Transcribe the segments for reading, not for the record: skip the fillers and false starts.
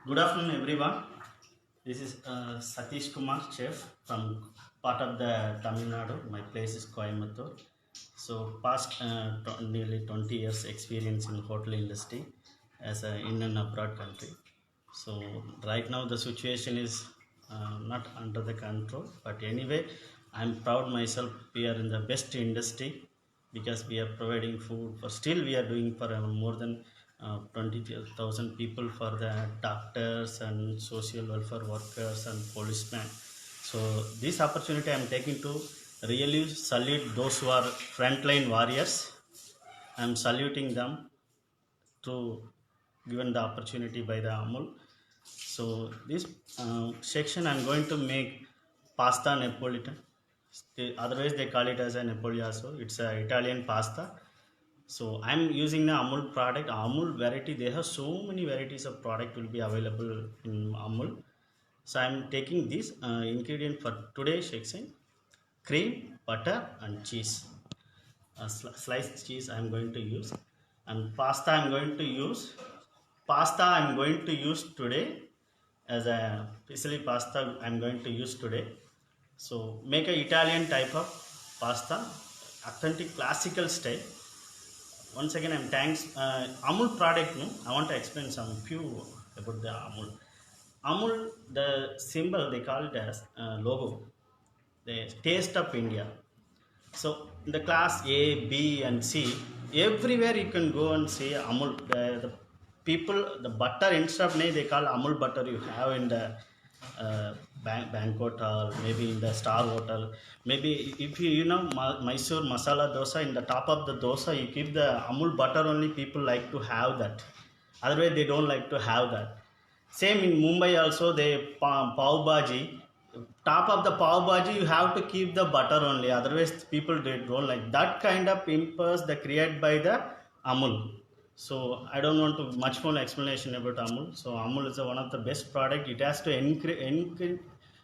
Good afternoon, everyone. This is Satish Kumar, chef from part of the Tamil Nadu. My place is Coimbatore. So, past nearly 20 years experience in hotel industry as a in and abroad country. So, right now the situation is not under the control, but anyway, I'm proud myself. We are in the best industry because we are providing food for still we are doing for more than 20,000 people for the doctors and social welfare workers and policemen. So this opportunity I am taking to really salute those who are frontline warriors. I am saluting them to given the opportunity by the Amul. So this section I'm going to make pasta Napolitan. Otherwise they call it as a Napoleaso. It's a Italian pasta. So I'm using the Amul product. Amul variety. They have so many varieties of product will be available in Amul. So I'm taking this ingredient for today's section: cream, butter, and cheese. Sliced cheese I'm going to use, and pasta I'm going to use. Pasta I'm going to use today as a especially pasta I'm going to use today. So make a Italian type of pasta, authentic classical style. Once again I'm thanks Amul product. No, I want to explain some few about the Amul, the symbol they call it as logo, the taste of India. So in the class A, B, and C, everywhere you can go and see Amul. The people, the butter instead of they call Amul butter. You have in the banquet hall, maybe in the star hotel. Maybe if you know Mysore masala dosa, in the top of the dosa you keep the Amul butter. Only people like to have that. Otherwise they don't like to have that. Same in Mumbai also, they pav bhaji. Top of the pav bhaji, you have to keep the butter only. Otherwise, people they don't like that kind of impulse that created by the Amul. So I don't want to much more explanation about Amul. So Amul is one of the best product. It has to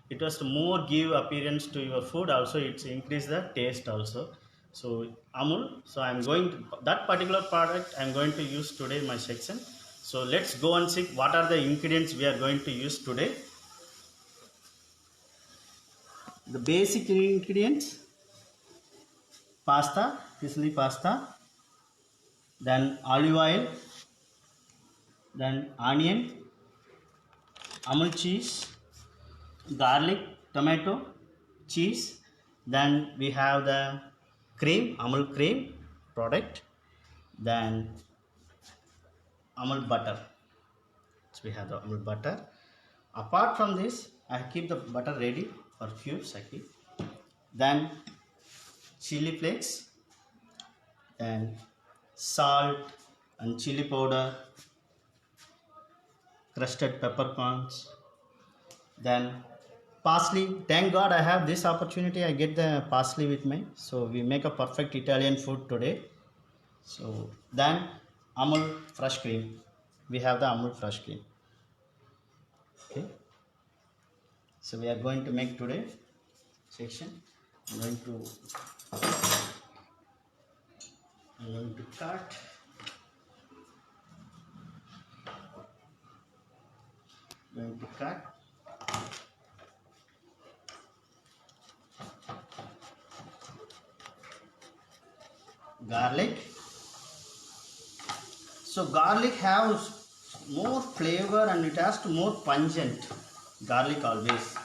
it has to more give appearance to your food. Also, it's increase the taste also. So Amul. So I'm going to that particular product. I'm going to use today in my section. So let's go and see what are the ingredients we are going to use today. The basic ingredients: pasta, sicily pasta, then olive oil, then onion, Amul cheese, garlic, tomato, cheese. Then we have the cream, Amul cream product, then Amul butter. So we have the Amul butter. Apart from this, I keep the butter ready for cubes. I keep. Then chili flakes, then salt and chili powder, crusted peppercorns, then parsley. Thank God I have this opportunity. I get the parsley with me. So we make a perfect Italian food today. So then Amul fresh cream. We have the Amul fresh cream. Okay. So we are going to make today section. I'm going to cut. Going to cut garlic. So garlic has more flavor and it has to more pungent. Garlic always.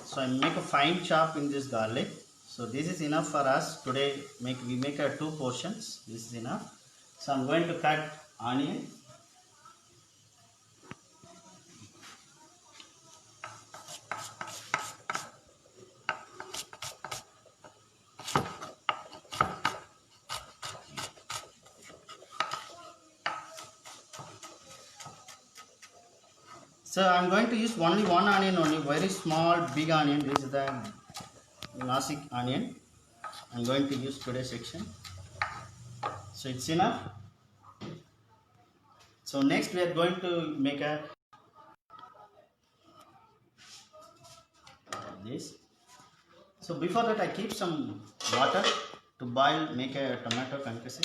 So I make a fine chop in this garlic. So this is enough for us today. We make a 2 portions. This is enough. So I'm going to cut onion. So I'm going to use only one onion only, very small, big onion. This is the Nasik onion. I'm going to use today's section. So it's enough. So next we are going to make a this. So before that I keep some water to boil, make a tomato concassé.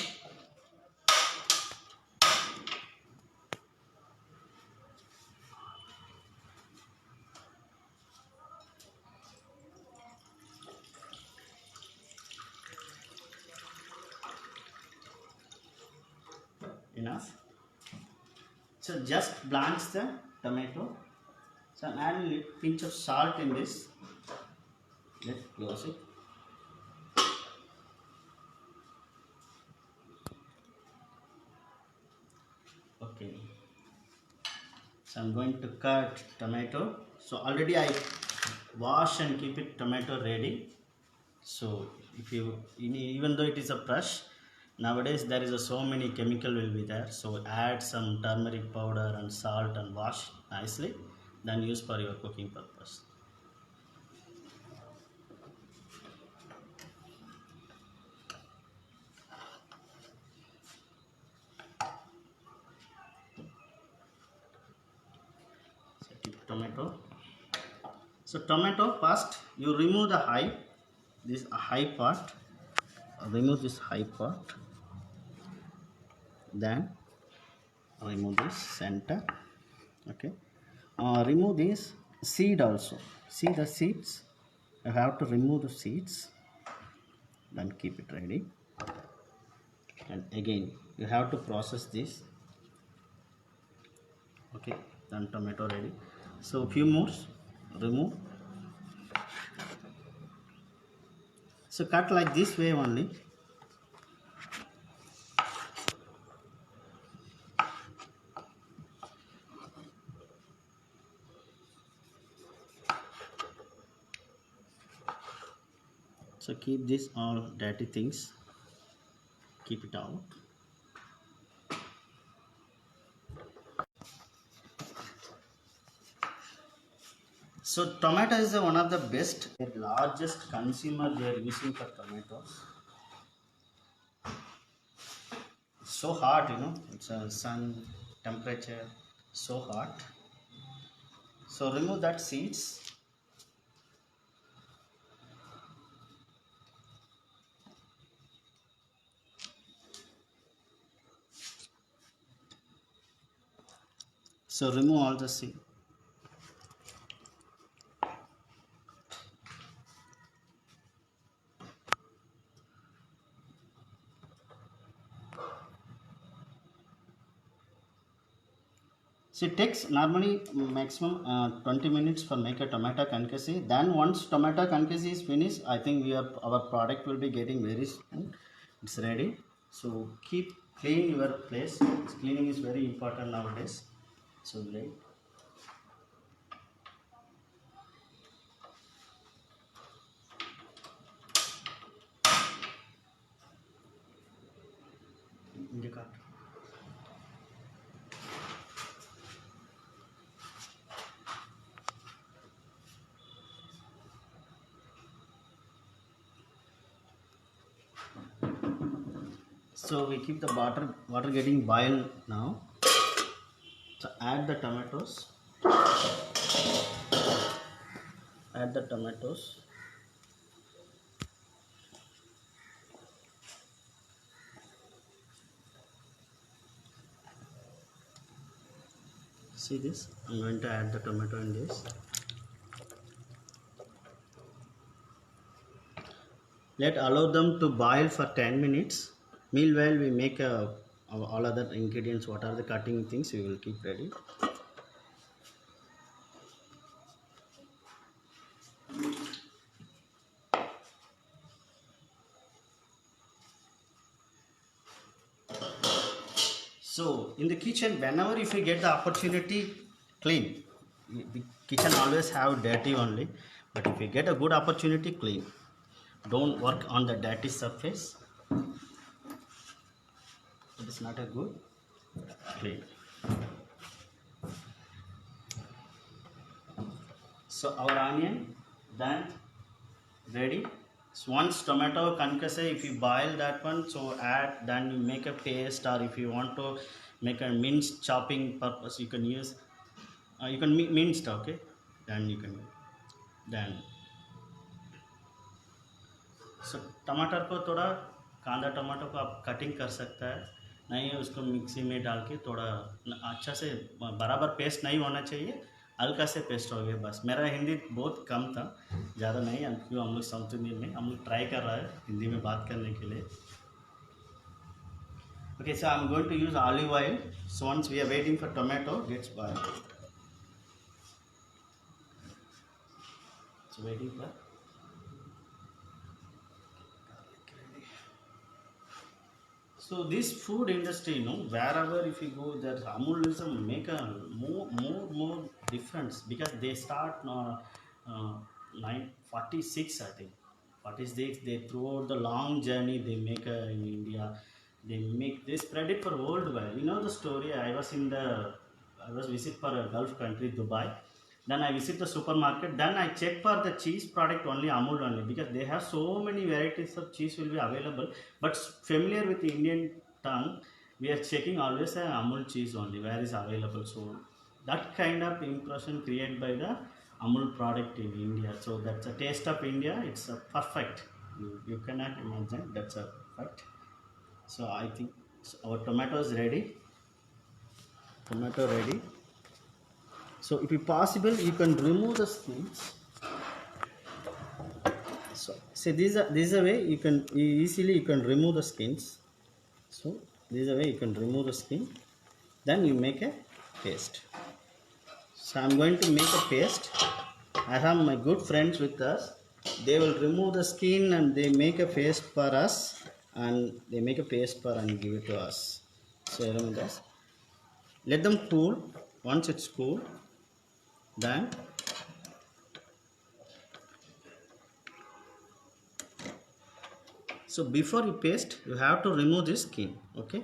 enough. So just blanch the tomato. So add a pinch of salt in this. Let's close it. Okay. So I'm going to cut tomato. So already I wash and keep it tomato ready. So if you even though it is a brush, nowadays there is so many chemical will be there. So add some turmeric powder and salt and wash nicely, then use for your cooking purpose. So keep tomato. So tomato first you remove the this high part. Remove this high part. Then remove this center. Okay. Remove this seed also. See the seeds. You have to remove the seeds. Then keep it ready. And again you have to process this. Okay. Then tomato ready. So few more. Remove. So cut like this way only. So keep this all dirty things. Keep it out. So tomato is one of the best, largest consumer they are using for tomatoes. So hot, it's a sun temperature, so hot. So remove that seeds. So remove all the seed. So it takes normally maximum 20 minutes for make a tomato concasse. Then once tomato concasse is finished, I think our product will be getting very soon. It's ready. So keep clean your place. Cleaning is very important nowadays. So great. So we keep the water getting boiled now. So add the tomatoes. Add the tomatoes. See this? I'm going to add the tomato in this. Let allow them to boil for 10 minutes. Meanwhile, we make all other ingredients. What are the cutting things we will keep ready. So in the kitchen, whenever if you get the opportunity, clean. The kitchen always have dirty only, but if you get a good opportunity, clean. Don't work on the dirty surface. It is not a good. Clean. So our onion then ready. So once tomato concasse, if you boil that one, so add, then you make a paste, or if you want to make a minced chopping purpose, you can use. You can minced, okay. Then you can then. So टमाटर को थोड़ा कांदा टमाटर को आप cutting कर सकता है, नहीं है उसको मिक्सी में डाल के थोड़ा अच्छा से बराबर पेस्ट नहीं होना चाहिए, हल्का से पेस्ट हो गया बस. मेरा हिंदी बहुत कम था, ज़्यादा नहीं, क्योंकि हम लोग साउथ इंडियन में हम लोग ट्राई कर रहा है हिंदी में बात करने के लिए. Okay, so I'm going to use olive oil. So once we are waiting for tomato gets boiled. So waiting for so this food industry, wherever if you go, that Amulism make a more difference because they start 946, I think. 46, they throughout the long journey they make in India. They spread it for worldwide. You know the story. I was visit for a Gulf country, Dubai. Then I visit the supermarket. Then I check for the cheese product only Amul only because they have so many varieties of cheese will be available. But familiar with the Indian tongue, we are checking always a Amul cheese only where is available. So that kind of impression created by the Amul product in India. So that's a taste of India. It's a perfect. You cannot imagine. That's a fact. So I think our tomato is ready. Tomato ready. So if it's possible, you can remove the skins. So this is a way you can easily remove the skins. So this is a way you can remove the skin. Then you make a paste. So I'm going to make a paste. I have my good friends with us. They will remove the skin and they make a paste for us, and they make a paste for and give it to us. So let them cool. Once it's cool, then so before you paste, you have to remove this skin. Okay,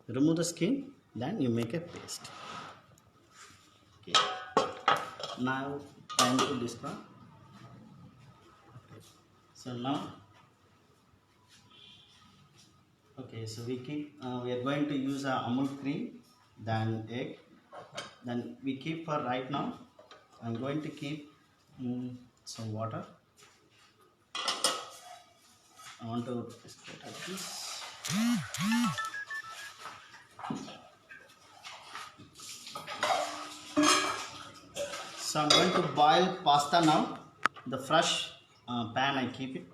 remove the skin, then you make a paste. Okay, now time to discard. Okay. So now, okay, so we are going to use a Amul cream, then egg, then we keep for right now. I'm going to keep some water. I want to spread like this. So I'm going to boil pasta now. The fresh pan I keep it,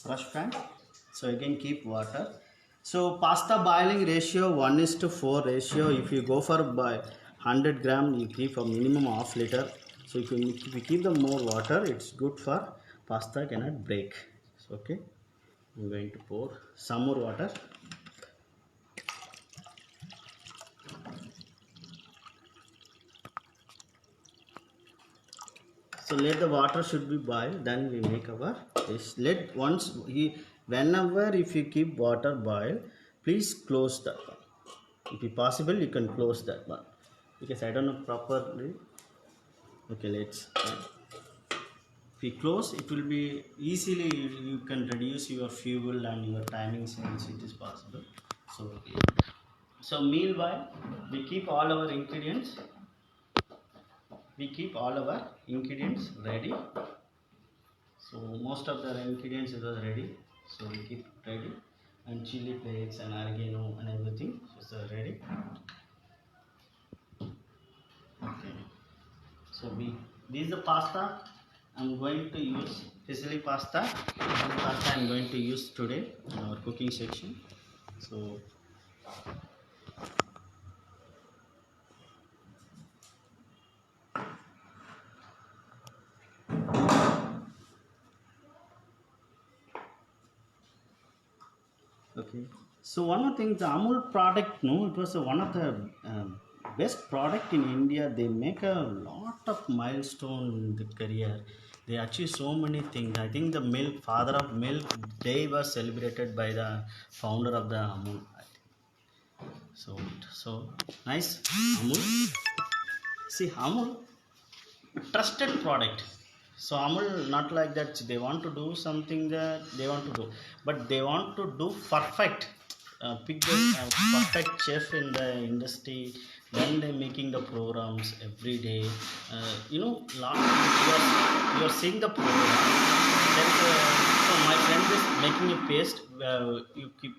fresh pan. So again keep water. So pasta boiling ratio 1:4 ratio. If you go for 100 gram, you keep a minimum half liter. So if you keep the more water, it's good for pasta cannot break. So okay, I'm going to pour some more water. So let the water should be boiled, then we make our dish. Whenever if you keep water boil, please close that one. If it possible, you can close that one because I don't know properly. Okay, let's. If you close, it will be easily you can reduce your fuel and your timing since it is possible. So meanwhile, we keep all our ingredients. Ready. So most of the ingredients is ready. So we keep ready, and chili flakes and oregano and everything. So it's ready. Okay. So this is the pasta. I'm going to use fusilli pasta. I'm going to use today in our cooking section. So okay. So one of the things, the Amul product, it was one of the best product in India. They make a lot of milestone in the career. They achieve so many things. I think the father of milk day was celebrated by the founder of the Amul. So nice Amul. See Amul, trusted product. So Amul not like that. They want to do something that they want to do, but they want to do perfect. Pick the perfect chef in the industry. Then they making the programs every day. You are seeing the program. So my friend is making a paste. You keep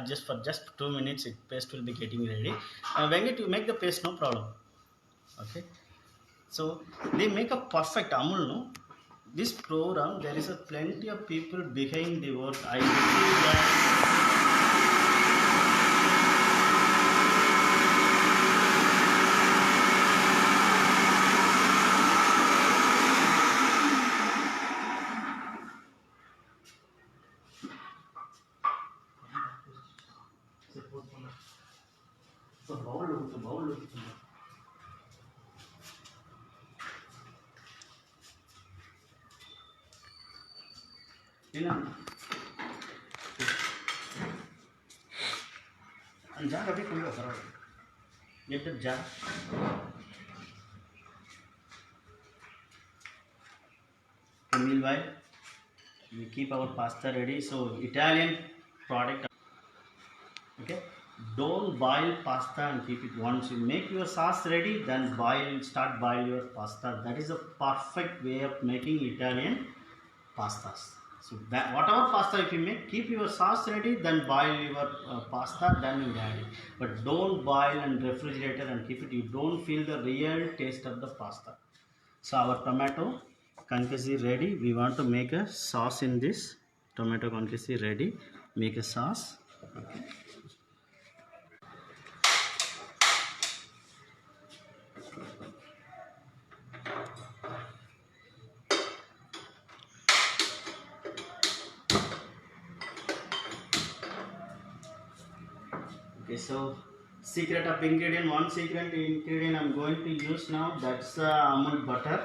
just for just 2 minutes. Paste will be getting ready. When you make the paste, no problem. Okay. So they make a perfect Amul, no? This program, there is a plenty of people behind the work. I believe that jar अभी खुल गया sir get the jar meanwhile we keep our pasta ready. So Italian product, okay, don't boil pasta and keep it. Once you make your sauce ready, then start boil your pasta. That is a perfect way of making Italian pastas. So that whatever pasta if you make, keep your sauce ready, then boil your pasta, then you add it. But don't boil and refrigerator and keep it. You don't feel the real taste of the pasta. So our tomato concasse ready. We want to make a sauce in this. Tomato concasse ready. Make a sauce. Okay. Okay, so secret of ingredient, one secret ingredient I'm going to use now, that's Amul butter.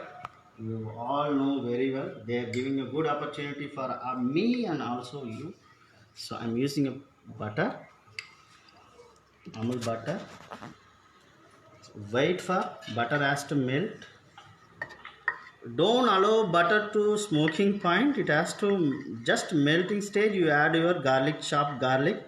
You all know very well, they are giving a good opportunity for me and also you. So I'm using a butter, Amul butter. Wait for butter has to melt. Don't allow butter to smoking point, it has to just melting stage. You add your garlic, chopped garlic.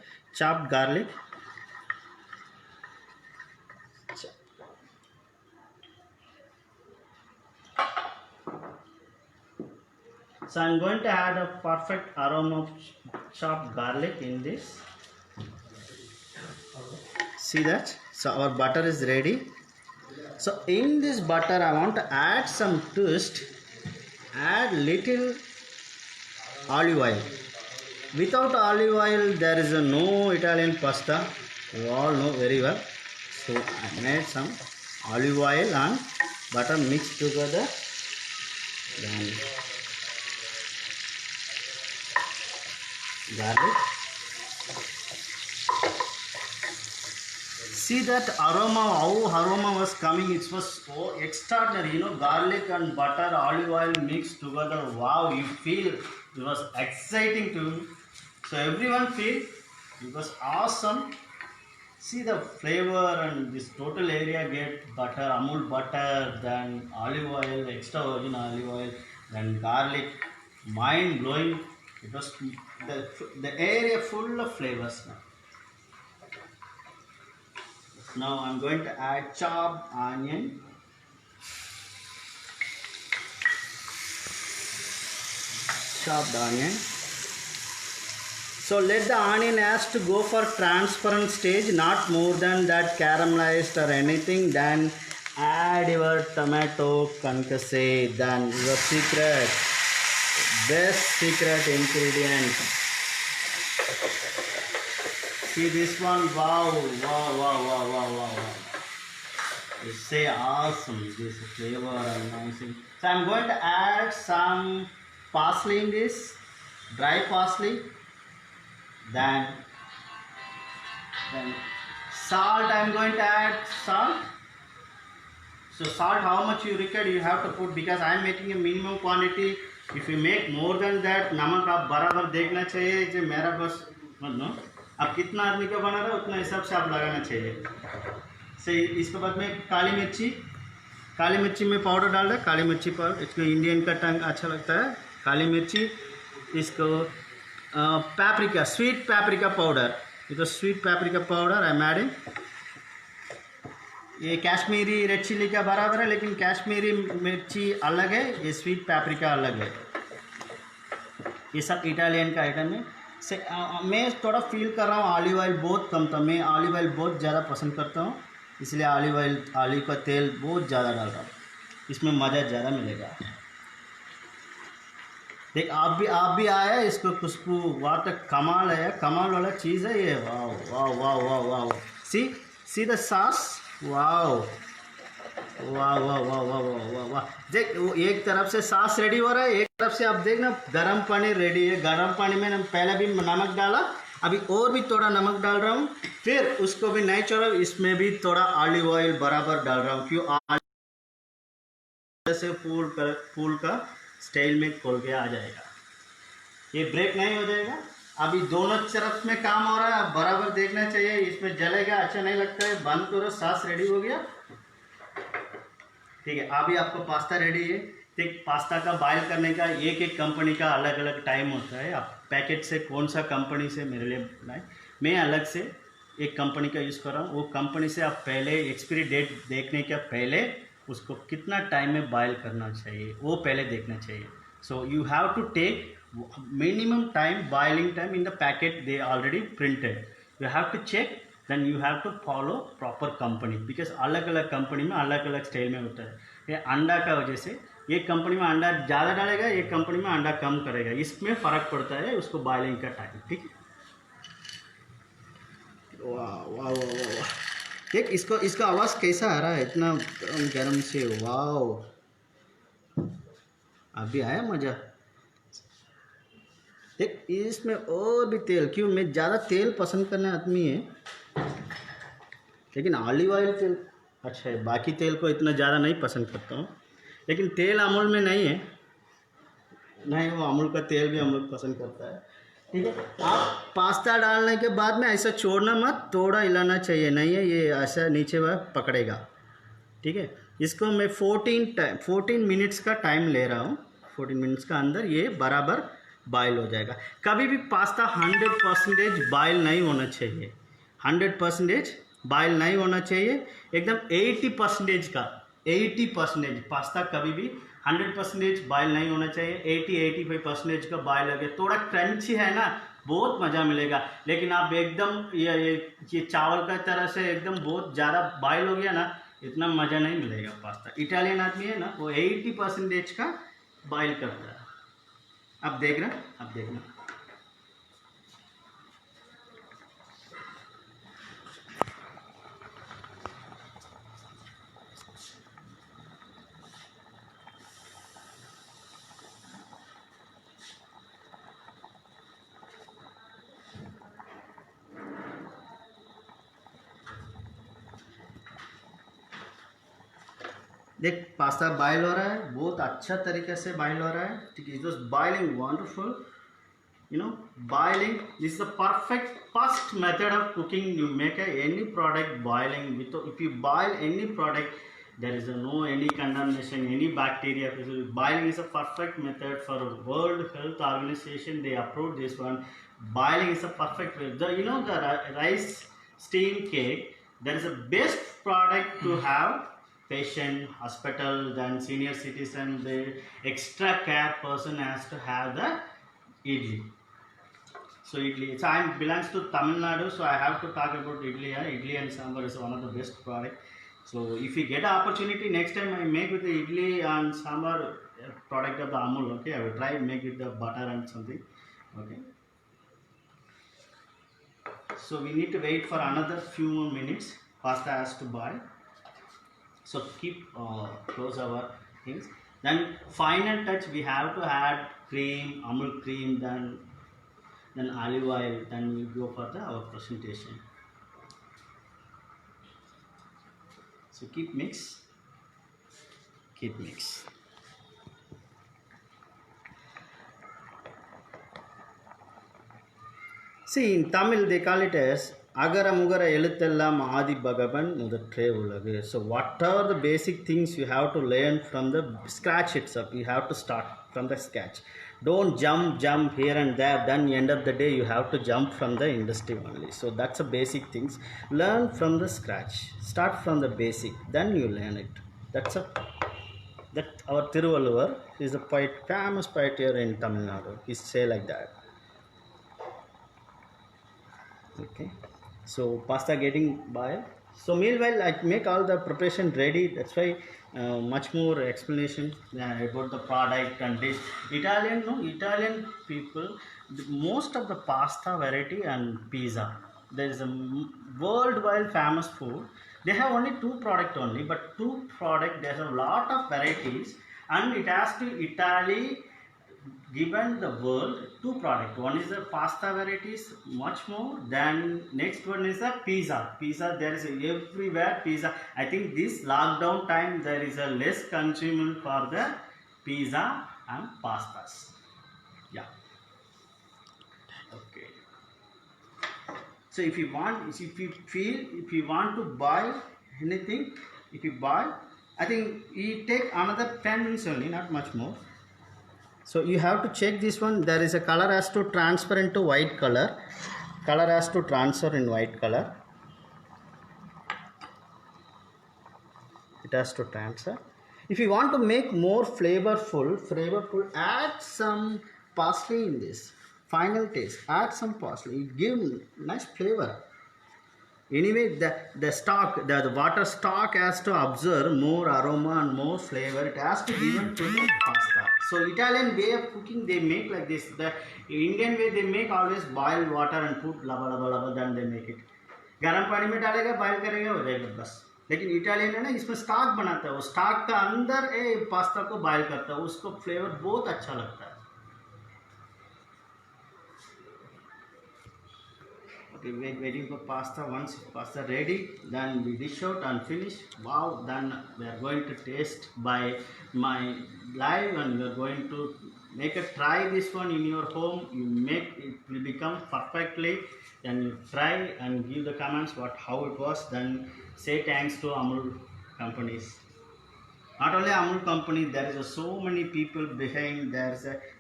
So I'm going to add a perfect aroma of chopped garlic in this. See that? So our butter is ready. So in this butter I want to add some twist. Add little olive oil. Without olive oil there is no Italian pasta. You all know very well. So I made some olive oil and butter mixed together. Then garlic. See that aroma, how aroma was coming, it was so extraordinary, you know, garlic and butter, olive oil mixed together. Wow, you feel it was exciting to me. So everyone feel it was awesome. See the flavor and this total area get butter, Amul butter, then olive oil, extra virgin olive oil, then garlic, mind blowing. It was the area full of flavors now. Now I'm going to add chopped onion. So let the onion has to go for transparent stage, not more than that caramelized or anything. Then add your tomato concasse. Then your secret, best secret ingredient. See this one, wow. It's say awesome, this flavor and amazing. So I'm going to add some parsley in this, dry parsley. Then salt, I'm going to add salt. So salt, how much you require you have to put, because I am making a minimum quantity. If you make more than that, नमक आप बराबर देखना चाहिए। जो मेरा बस मतलब आप कितना आदमी का बना रहा है उतना हिसाब से आप लगाना चाहिए। सही। इसके बाद में काली मिर्ची में पाउडर डाल रहा है। काली मिर्ची पर इसको इंडियन का टंग अच्छा लगता है। काली मिर्ची, इसको paprika, sweet paprika powder. Because sweet paprika powder I am adding. ये कश्मीरी रेड चिली का बराबर है, लेकिन कश्मीरी मिर्ची अलग है, ये स्वीट पैप्रिका अलग है। ये सब इटालियन का आइटम है। से मैं थोड़ा फील कर रहा हूँ ऑलिव ऑयल बहुत कम था। मैं ऑलिव ऑयल बहुत ज़्यादा पसंद करता हूँ, इसलिए ऑलिव का तेल बहुत ज़्यादा डाल रहा हूँ। इसमें मज़ा ज़्यादा मिलेगा। देख आप भी आया, इसको खुशबू वाह तक कमाल है, कमाल वाला चीज़ है ये। वाह वाह वाह वाह वाह। सी द सॉस, वाह वाह वाह वाह वाह वाह वाह। देख वो एक तरफ से सॉस रेडी हो रहा है, एक तरफ से आप देखना गर्म पानी रेडी है। गर्म पानी में हम पहले भी नमक डाला, अभी और भी थोड़ा नमक डाल रहा हूँ, फिर उसको भी नहीं छोड़ा, इसमें भी थोड़ा ऑलिव ऑयल बराबर डाल रहा हूँ। क्यों? से फूल का स्टाइल में खोल के आ जाएगा। ये ब्रेक नहीं हो जाएगा। अभी दोनों तरफ में काम हो रहा है, बराबर देखना चाहिए, इसमें जलेगा अच्छा नहीं लगता है। बंद करो, सॉस रेडी हो गया। ठीक है, अभी आपको पास्ता रेडी है। ठीक, पास्ता का बॉयल करने का एक एक कंपनी का अलग अलग टाइम होता है। आप पैकेट से कौन सा कंपनी से मेरे लिए बनाए, मैं अलग से एक कंपनी का यूज़ कर रहा हूँ। वो कंपनी से आप पहले एक्सपायरी डेट देखने के पहले उसको कितना टाइम में बॉयल करना चाहिए वो पहले देखना चाहिए। So you have to take minimum time boiling time in the packet they already printed. You have to check, then you have to follow proper company because अलग अलग कंपनी में अलग अलग स्टाइल में होता है। ये अंडा का वजह से एक कंपनी में अंडा ज़्यादा डालेगा, एक कंपनी में अंडा कम करेगा, इसमें फ़र्क पड़ता है उसको बॉइलिंग का टाइम। ठीक है, वाह वाह वाह वाह, देख इसको, इसका आवाज़ कैसा आ रहा है इतना गर्म से। वाह, अभी आया मज़ा। एक इसमें और भी तेल, क्यों मैं ज़्यादा तेल पसंद करने आदमी है, लेकिन ऑलिव ऑयल तेल अच्छा है, बाकी तेल को इतना ज़्यादा नहीं पसंद करता हूँ। लेकिन तेल अमूल में नहीं है, नहीं वो अमूल का तेल भी हम लोग पसंद करता है। ठीक है, आप पास्ता डालने के बाद में ऐसा छोड़ना मत, थोड़ा हिलाना चाहिए, नहीं है ये ऐसा नीचे वह पकड़ेगा। ठीक है, इसको मैं 14 मिनट्स का टाइम ले रहा हूँ। 14 मिनट्स का अंदर ये बराबर बॉयल हो जाएगा। कभी भी पास्ता 100% बॉयल नहीं होना चाहिए, 100% बॉयल नहीं होना चाहिए, एकदम 80% का 80% पास्ता कभी भी 100% बॉयल नहीं होना चाहिए। 80-85% का बॉयल हो गया, थोड़ा क्रंची है ना, बहुत मज़ा मिलेगा। लेकिन आप एकदम ये चावल का तरह से एकदम बहुत ज़्यादा बॉयल हो गया ना, इतना मज़ा नहीं मिलेगा पास्ता। इटालियन आदमी है ना, वो 80% का बॉयल करता है। अब देखना, अब देखना, देख पास्ता बॉयल हो रहा है, बहुत अच्छा तरीके से बॉयल हो रहा है। ठीक है, it was boiling wonderful, you know, boiling, this is the perfect first method of cooking. You make any product boiling with, if you boil any product there is no any contamination, any bacteria. Boiling is a perfect method for World Health Organization, they approved this one. Boiling is a perfect way. The, you know, the rice steam cake, that is the best product to have patient, hospital, then senior citizen, the extra care person has to have the idli. So idli, so I belongs to Tamil Nadu, so I have to talk about idli. Idli and sambar is one of the best product. So if you get an opportunity next time, I make with the idli and sambar product of the Amul. Okay, I will try make with the butter and something. Okay. So we need to wait for another few more minutes. Pasta has to boil. So keep close our things. Then final touch, we have to add cream, Amul cream, then olive oil, then we go for our presentation. So keep mix. See, in Tamil they call it as agara mugara eluthellam adi bhagavan mudathre ulagu. So what are the basic things you have to learn from the scratch itself? You have to start from the scratch. Don't jump here and there, then end of the day you have to jump from the industry only. So that's the basic things. Learn from the scratch, start from the basic, then you learn it. That our Thiruvalluvar is a poet, famous poet here in Tamil Nadu. He say like that. Okay, so pasta getting boiled. So meanwhile I make all the preparation ready. That's why much more explanation about the product and dish. Italian people, most of the pasta variety and pizza, there is a worldwide famous food. They have only two product only, but two product, there's a lot of varieties, and it has to Italy given the world two product. One is the pasta varieties, much more, then next one is the pizza. There is everywhere pizza. I think this lockdown time there is a less consuming for the pizza and pastas. Yeah. So if you want to buy anything, if you buy, I think you take another 10 minutes only, not much more. So you have to check this one. There is a color has to transfer into white color. Color has to transfer in white color. It has to transfer. If you want to make more flavorful, add some parsley in this. Final taste. Add some parsley. It gives nice flavor. Anyway, the water stock has to absorb more aroma and more flavor. It has to given to the pasta. So Italian way of cooking, they make like this. The Indian way, they make always boil water and put lava, then they make it. गर्म पानी में डालेगा, boil करेगा, हो जाएगा बस. लेकिन Italian है ना, इसमें स्टॉक बनाता है, वो स्टॉक का अंदर पास्ता को बॉयल करता है, उसको फ्लेवर बहुत अच्छा लगता है. Okay, waiting for pasta. Once pasta ready, then we dish out and finish. Wow, then we are going to taste by my live, and we are going to make a try this one in your home. You make it will become perfectly. Then you try and give the comments how it was. Then say thanks to Amul companies. Not only Amul company, there is so many people behind.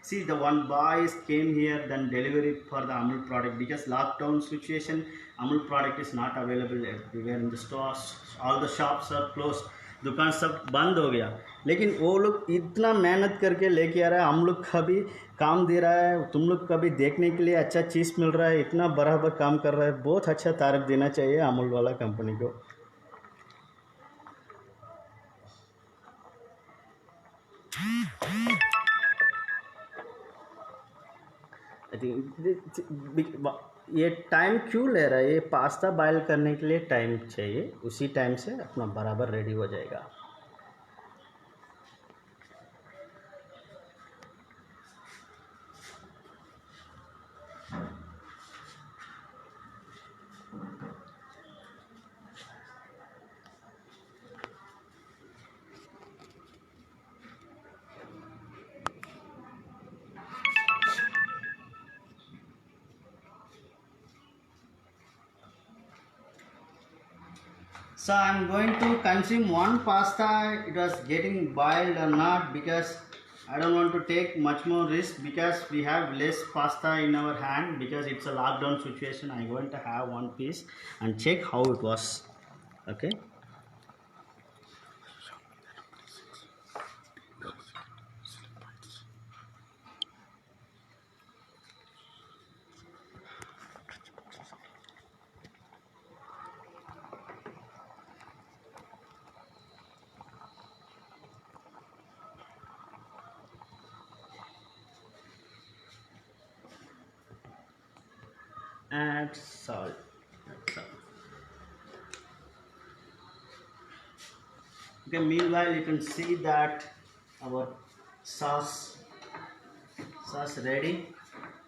See, the one boys came here, then delivery for the Amul product, because lockdown situation, Amul product is not available everywhere in the stores. All the shops are closed, दुकान सब बंद हो गया. लेकिन वो लोग इतना मेहनत करके लेके आ रहा है, हम लोग का भी काम दे रहा है, तुम लोग का भी देखने के लिए अच्छा चीज़ मिल रहा है, इतना बराबर काम कर रहा है. बहुत अच्छा तारीफ देना चाहिए अमूल वाला कंपनी को. ये टाइम क्यों ले रहा है? ये पास्ता बॉयल करने के लिए टाइम चाहिए, उसी टाइम से अपना बराबर रेडी हो जाएगा. So I am going to consume one pasta. It was getting boiled or not, because I don't want to take much more risk, because we have less pasta in our hand, because it's a lockdown situation. I'm going to have one piece and check how it was. Okay. Add salt. Okay, meanwhile you can see that our sauce ready.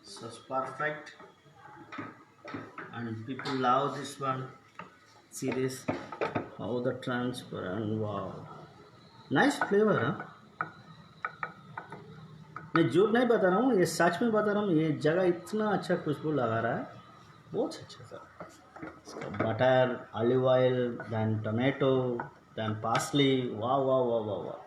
Sauce perfect, and people love this one. See this, how the transparent, wow, nice flavor, huh? मैं झूठ नहीं बता रहा हूँ, ये सच में बता रहा हूँ. ये जगह इतना अच्छा खुशबू लगा रहा है, बहुत अच्छा सा. इसका butter, olive oil, then tomato, then parsley, वाह वाह वाह वाह वाह.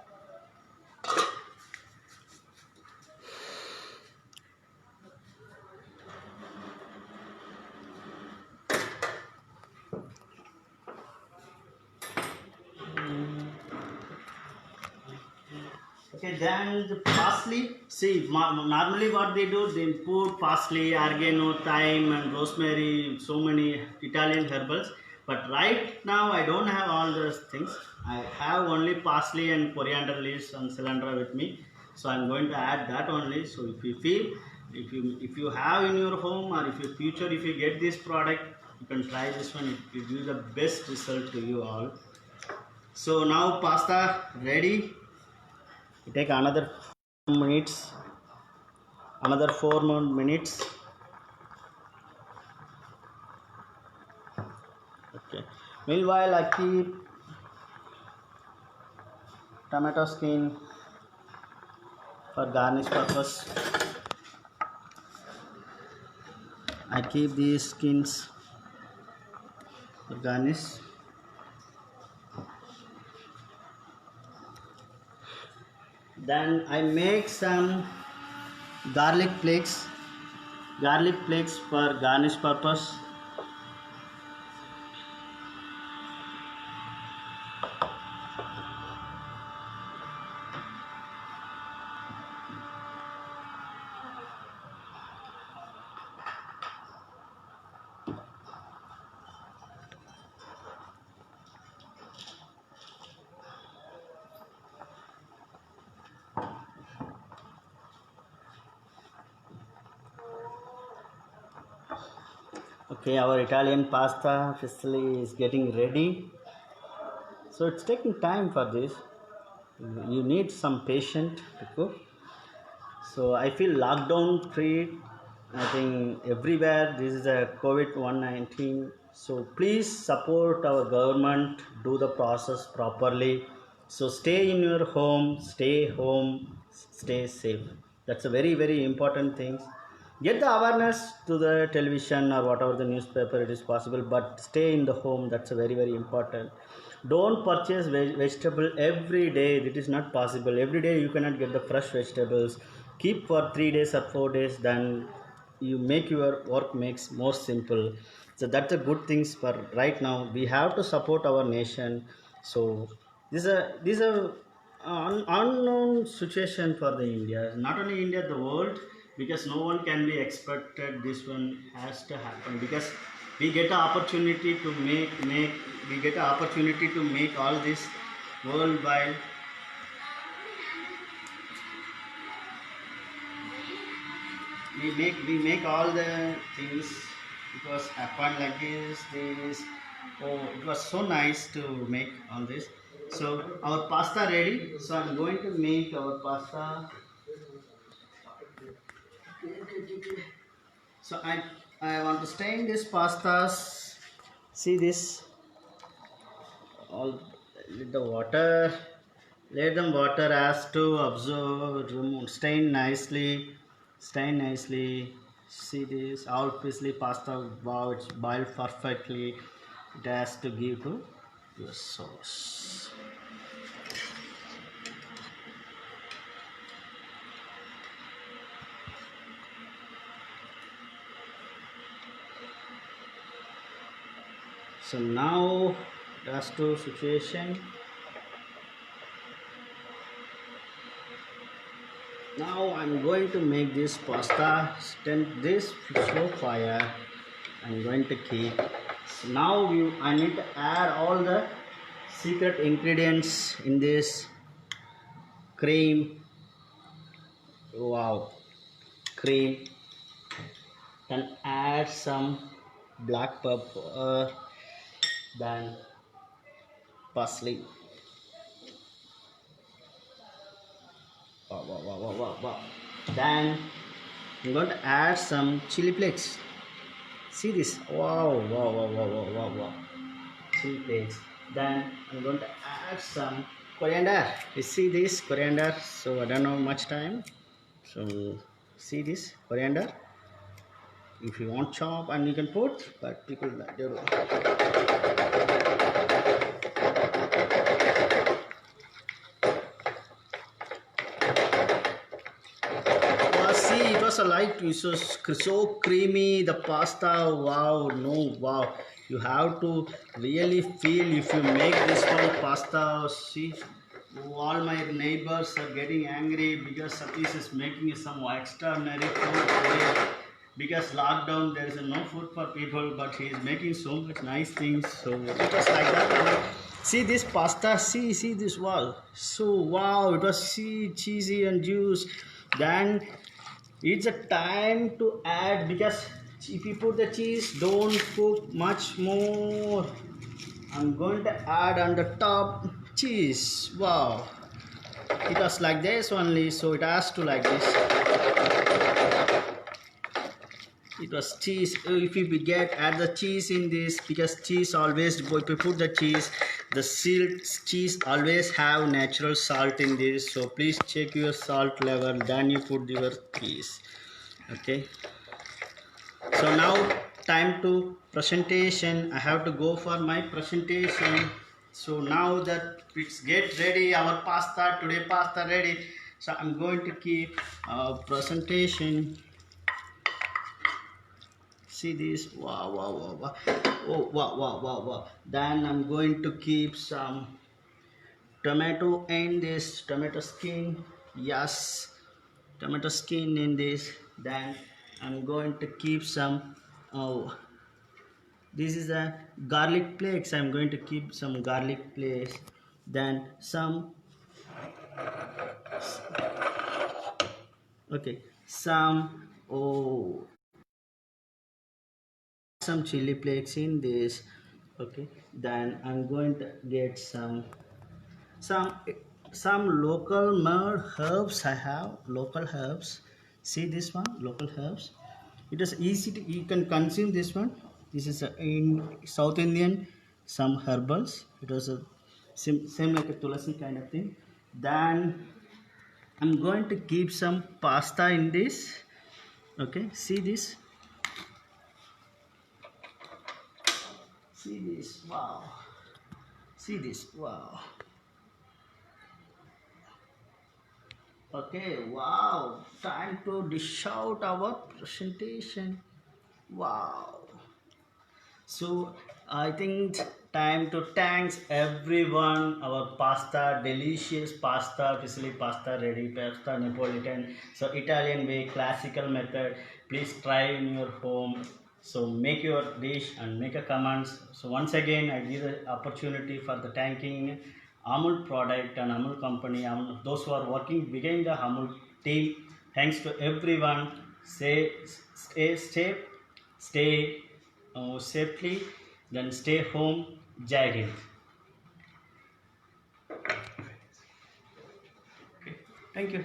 Okay, then the parsley. See, normally what they do, they put parsley, oregano, thyme, and rosemary, so many Italian herbals. But right now I don't have all those things. I have only parsley and coriander leaves and cilantro with me. So I'm going to add that only. So if you feel, if you have in your home, or if you future, if you get this product, you can try this one. It will give the best result to you all. So now pasta ready. You take another 4 minutes. Another 4 more minutes. Okay. Meanwhile, I keep tomato skin for garnish purpose. I keep these skins garnish. Then I make some garlic flakes for garnish purpose. Okay, our Italian pasta officially is getting ready. So it's taking time for this. You need some patience to cook. So I feel lockdown period. I think everywhere this is a COVID-19. So please support our government. Do the process properly. So stay in your home. Stay home. Stay safe. That's a very important thing. Get the awareness to the television or whatever the newspaper it is possible, but stay in the home. That's a very important. Don't purchase vegetable every day. It is not possible. Every day you cannot get the fresh vegetables. Keep for 3 days or 4 days, then you make your work makes more simple. So that's a good things for right now. We have to support our nation. So this is a unknown situation for the India, not only India, the world, because no one can be expected. This one has to happen because we get an opportunity to make all this worldwide. We make all the things. It was happened like this. Oh, it was so nice to make all this. So our pasta ready. So I'm going to make our pasta. So I want to stain this pastas. See this, all the water. Let them water has to absorb, remove, stain nicely. See this, all piecely pasta. Wow, it's boiled perfectly. It has to give to your sauce. So now that's the situation. Now I'm going to make this pasta. Stand this slow fire. I'm going to keep. So now I need to add all the secret ingredients in this cream. Wow, cream. Then add some black pepper, then parsley. Wow. Then I'm going to add some chili flakes. See this? Wow. Chili flakes. Then I'm going to add some coriander. You see this coriander? So I don't know much time. So see this coriander. If you want chop and you can put, but people they don't. See, it was a light. It was so creamy. The pasta. Wow. You have to really feel if you make this one pasta. See, all my neighbors are getting angry because Satish is making some extraordinary food today. Because lockdown, there is no food for people, but he is making so much nice things. So it was like that. See this pasta. See this wall. So wow, it was cheesy and juice. Then it's a time to add, because if you put the cheese, don't cook much more. I'm going to add on the top cheese. Wow, it was like this only, so it has to like this. It was cheese. If you add the cheese in this, because cheese always, if you put the cheese, cheese always have natural salt in this. So please check your salt level, then you put your cheese. Okay. So now time to presentation. I have to go for my presentation. So now that it's get ready, our pasta today pasta ready. So I'm going to keep presentation. See this, wow, wow, wow, wow. Oh, wow, wow, wow, wow. Then I'm going to keep some tomato in this tomato skin. Yes, tomato skin in this. Then I'm going to keep some, oh, this is a garlic flakes. I'm going to keep some garlic flakes. Then some, okay, some, oh, some chili flakes in this. Okay, then I'm going to get some some local mud herbs. I have local herbs. See this one, local herbs. It is easy to, you can consume this one. This is in South Indian, some herbals. It was a same like a tulasi kind of thing. Then I'm going to keep some pasta in this. Okay, see this, see this, wow, see this, wow. Okay, wow, time to dish out our presentation. Wow. So I think time to thanks everyone. Our pasta, delicious pasta, especially pasta ready, pasta Neapolitan. So Italian way, classical method. Please try in your home. So make your dish and make a comments. So once again, I give the opportunity for the thanking Amul product and Amul company, Amul, those who are working behind the Amul team. Thanks to everyone. Stay safe, stay safely, then stay home. Jai Hind. Okay. Thank you.